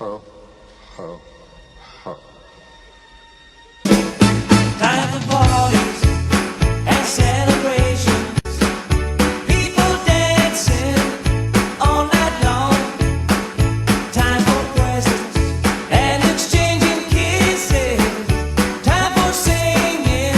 ho, ho, ho. Time for parties and celebrations. People dancing all night long. Time for presents and exchanging kisses. Time for singing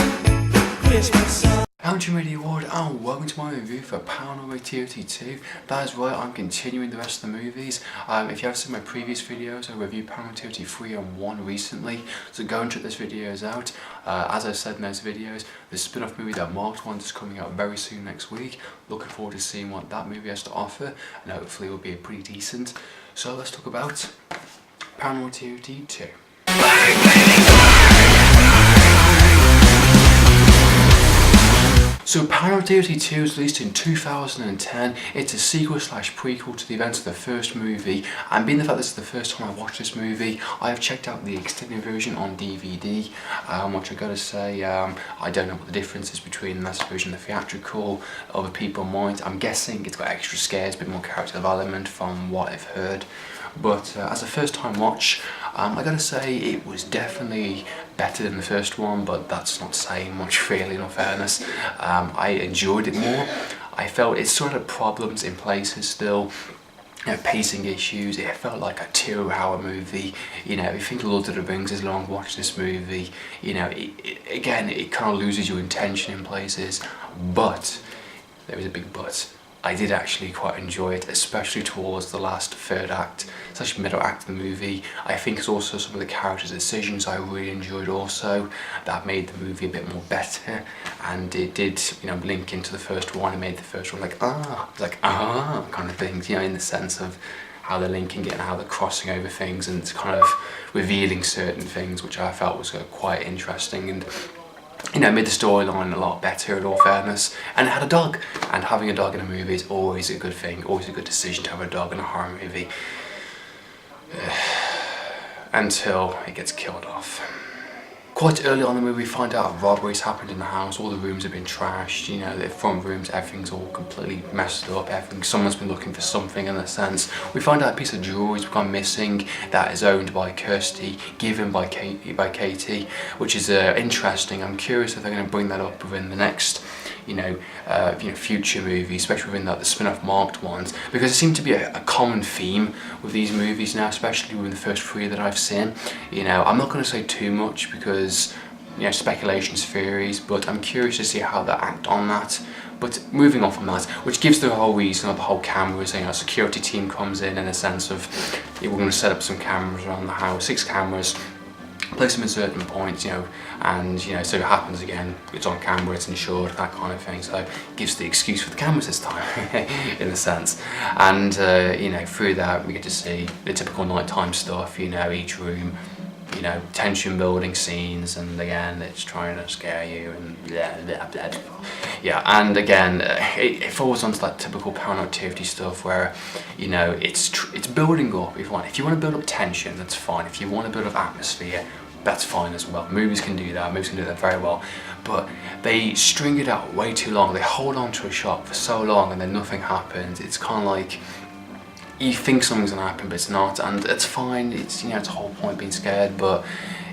Christmas songs. I'm Jim Radio Ward and welcome to my review for Paranormal Activity 2. That is right, I'm continuing the rest of the movies. If you haven't seen my previous videos, I reviewed Paranormal Activity 3 and 1 recently, so go and check those videos out. As I said in those videos, the spin-off movie that Marked One is coming out very soon next week. Looking forward to seeing what that movie has to offer, and hopefully it will be pretty decent. So let's talk about Paranormal Activity 2. So Paranormal Activity 2 was released in 2010. It's a sequel slash prequel to the events of the first movie, and being the fact this is the first time I watched this movie, I have checked out the extended version on DVD, which I gotta say, I don't know what the difference is between this version and the theatrical. Other people might. I'm guessing it's got extra scares, a bit more character development from what I've heard. But as a first time watch, I gotta say it was definitely better than the first one, but that's not saying much really, in all fairness. I enjoyed it more. I felt it sort of problems in places still. You know, pacing issues. It felt like a 2-hour movie. You know, if you think Lord of the Rings is long, watch this movie. You know, again, it kind of loses your intention in places. But there is a big but. I did actually quite enjoy it, especially towards the last third act, especially middle act of the movie. I think it's also some of the characters' decisions I really enjoyed also, that made the movie a bit more better, and it did, you know, link into the first one. It made the first one like kind of things, you know, in the sense of how they're linking it and how they're crossing over things and it's kind of revealing certain things, which I felt was quite interesting, and you know, made the storyline a lot better in all fairness. And it had a dog, and having a dog in a movie is always a good thing, always a good decision to have a dog in a horror movie. Until it gets killed off. Quite early on in the movie we find out robberies happened in the house, all the rooms have been trashed, you know, the front rooms, everything's all completely messed up, someone's been looking for something in a sense. We find out a piece of jewelry's gone missing that is owned by Kirsty, given by Katie, which is interesting. I'm curious if they're going to bring that up within the next, future movies, especially within the spin-off Marked ones, because it seemed to be a common theme with these movies now, especially within the first 3 that I've seen. You know, I'm not going to say too much because, you know, speculations, theories, but I'm curious to see how they act on that. But moving on from that, which gives the whole reason of the whole cameras, you know, a security team comes in a sense of, we're going to set up some cameras around the house, 6 cameras, place them in certain points, you know, and you know, so it happens again, it's on camera, it's insured, that kind of thing, so it gives the excuse for the cameras this time in a sense. And you know, through that we get to see the typical nighttime stuff, you know, each room, you know, tension building scenes, and again it's trying to scare you and blah, blah, blah. Yeah, and again it falls onto that typical Paranormal Activity stuff where, you know, it's building up. If you want to build up tension, that's fine. If you want to build up atmosphere, that's fine as well. Movies can do that, very well, but they string it out way too long. They hold on to a shot for so long and then nothing happens. It's kind of like you think something's gonna happen, but it's not, and it's fine. It's, you know, it's the whole point being scared, but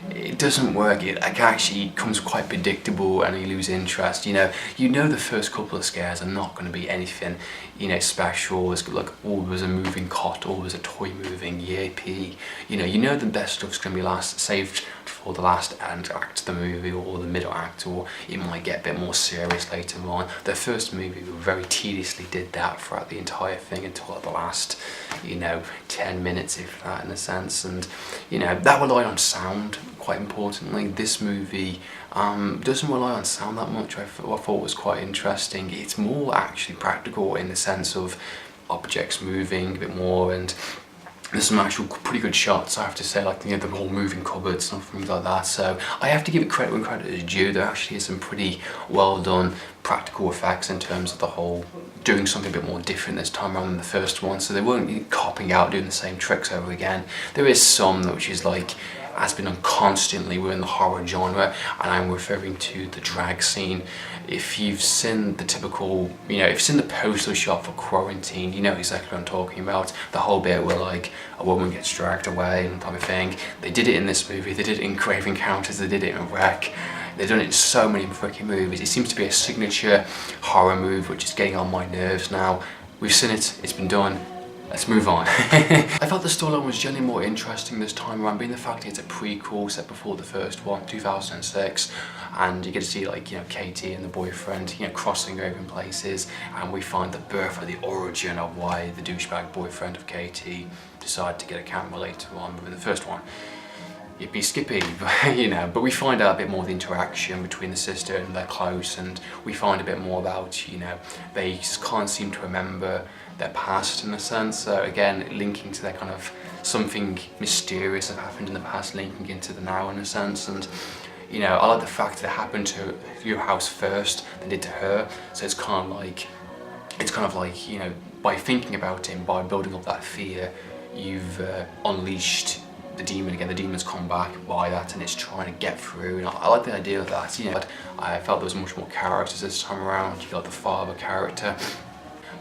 it doesn't work. It actually becomes quite predictable, and you lose interest. You know the first couple of scares are not going to be anything, you know, special. It's like always a moving cot, always a toy moving, yippee. You know the best stuff's going to be saved for the last act of the movie, or the middle act, or it might get a bit more serious later on. The first movie very tediously did that throughout the entire thing until the last, you know, 10 minutes, if that, in a sense. And you know, that relied on sound quite importantly. This movie doesn't rely on sound that much. I thought was quite interesting. It's more actually practical in the sense of objects moving a bit more, and there's some actual pretty good shots, I have to say, like, you know, the whole moving cupboards and things like that. So I have to give it credit when credit is due. There actually is some pretty well done practical effects in terms of the whole doing something a bit more different this time around than the first one. So they weren't copying out doing the same tricks over again. There is some which is like has been done constantly within the horror genre, and I'm referring to the drag scene. If you've seen the typical, if you've seen the poster shot for Quarantine, you know exactly what I'm talking about. The whole bit where like a woman gets dragged away and type of thing. They did it in this movie, they did it in Grave Encounters, they did it in Wreck. They've done it in so many freaking movies. It seems to be a signature horror move which is getting on my nerves now. We've seen it, it's been done. Let's move on. I felt the storyline was generally more interesting this time around, being the fact it's a prequel set before the first one, 2006, and you get to see like, Katie and the boyfriend, crossing over in places, and we find the birth or the origin of why the douchebag boyfriend of Katie decided to get a camera later on within the first one. It'd be skippy, but we find out a bit more of the interaction between the sister and they're close, and we find a bit more about, they can't seem to remember their past in a sense. So again, linking to their kind of something mysterious that happened in the past, linking into the now in a sense. And I like the fact that it happened to your house first than did to her. So it's kind of like, by thinking about it, by building up that fear, you've unleashed the demon again. The demon's come back by that, and it's trying to get through. And I like the idea of that. But I felt there was much more characters this time around. You got the father character,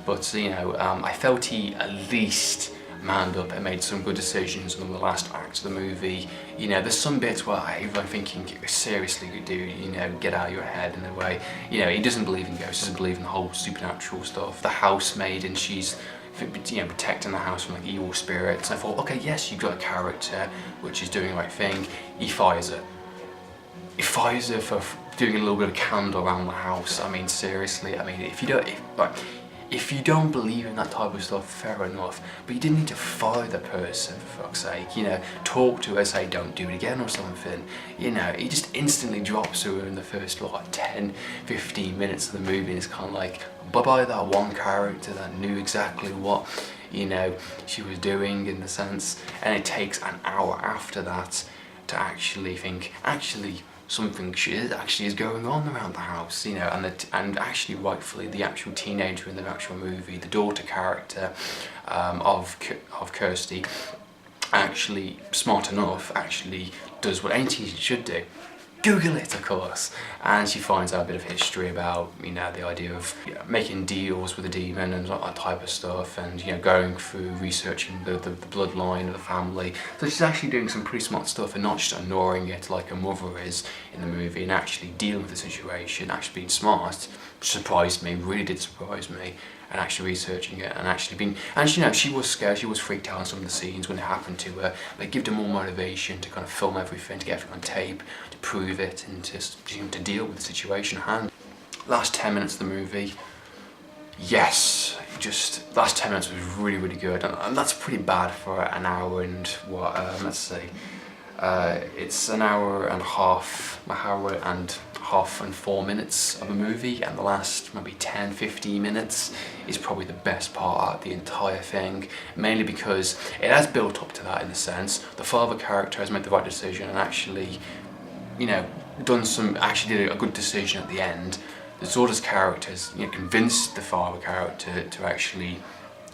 but I felt he at least manned up and made some good decisions in the last act of the movie. There's some bits where I'm thinking, seriously, dude, get out of your head in a way. He doesn't believe in ghosts, doesn't believe in the whole supernatural stuff. The housemaid, and she's protecting the house from like evil spirits. And I thought, okay, yes, you've got a character which is doing the right thing. He fires her. He fires her for doing a little bit of candle around the house. I mean, seriously. I mean, if you don't believe in that type of stuff, fair enough. But you didn't need to fire the person, for fuck's sake. Talk to her, say don't do it again or something. He just instantly drops her in the first 10, 15 minutes of the movie, and it's kind of like, bye-bye that one character that knew exactly what, she was doing in the sense. And it takes an hour after that to actually think, something actually is going on around the house, and actually rightfully the actual teenager in the actual movie, the daughter character of Kirsty, actually smart enough, actually does what any teenager should do. Google it, of course, and she finds out a bit of history about, the idea of making deals with the demon and that type of stuff, and going through researching the bloodline of the family. So she's actually doing some pretty smart stuff, and not just ignoring it like a mother is in the movie, and actually dealing with the situation, actually being smart. Surprised me, really did surprise me, and actually researching it, and actually being, and she was scared, she was freaked out on some of the scenes when it happened to her, but it gave her more motivation to kind of film everything, to get everything on tape, to prove it, and to deal with the situation at hand. Last 10 minutes of the movie, yes, just last 10 minutes was really, really good, and that's pretty bad for an hour and what, let's see, it's an hour and 4 minutes of a movie, and the last maybe 10-15 minutes is probably the best part of the entire thing, mainly because it has built up to that in a sense. The father character has made the right decision and actually, did a good decision at the end. The daughter's character has, convinced the father character to actually,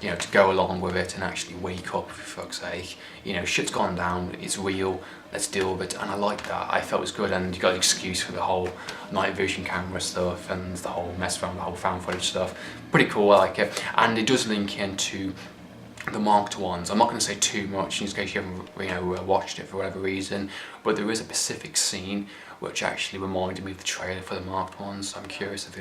to go along with it and actually wake up, for fuck's sake. Shit's gone down, it's real, let's deal with it, and I like that. I felt it was good, and you got an excuse for the whole night vision camera stuff and the whole mess around the whole found footage stuff. Pretty cool, I like it. And it does link into the marked ones. I'm not going to say too much in case you haven't watched it for whatever reason, but there is a specific scene which actually reminded me of the trailer for the marked ones. So I'm curious if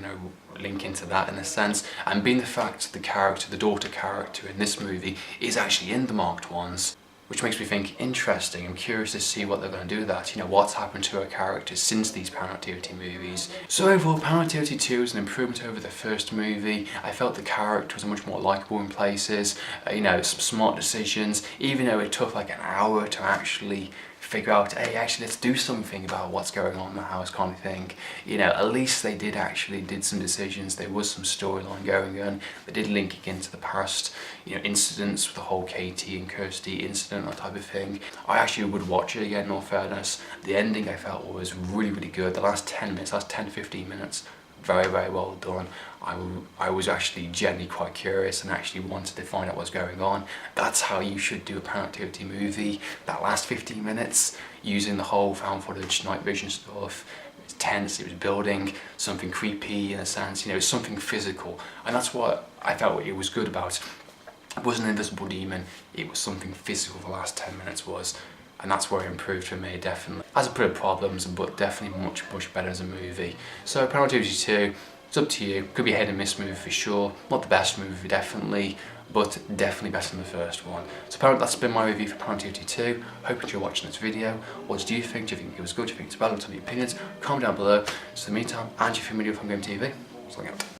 link into that in a sense. And being the fact the daughter character in this movie is actually in the marked ones, which makes me think, interesting. I'm curious to see what they're going to do with that. What's happened to her character since these Paranormal Activity movies. So overall, Paranormal Activity 2 is an improvement over the first movie. I felt the characters are much more likeable in places. Some smart decisions, even though it took like an hour to actually figure out, hey, actually let's do something about what's going on in the house kind of thing. At least they did some decisions. There was some storyline going on. They did link it into the past, incidents with the whole Katie and Kirsty incident, that type of thing. I actually would watch it again, in all fairness. The ending I felt was really, really good. The last 10 minutes, last 10 to 15 minutes, very, very well done. I was actually genuinely quite curious and actually wanted to find out what's going on. That's how you should do a Paranormal Activity movie. That last 15 minutes, using the whole found footage, night vision stuff, it was tense, it was building something creepy in a sense, you know, something physical. And that's what I felt it was good about. It wasn't an invisible demon, it was something physical the last 10 minutes was. And that's where it improved for me, definitely. Has a bit of problems, but definitely much, much better as a movie. So Paranormal Activity 2, it's up to you. Could be a hit and miss movie for sure. Not the best movie, definitely, but definitely better than the first one. So that's been my review for Paranormal Activity 2. Hope you enjoyed watching this video. What do you think? Do you think it was good? Do you think it's bad? Tell me your opinions. Comment down below. So in the meantime, and if you're familiar with Home Game TV, signing out.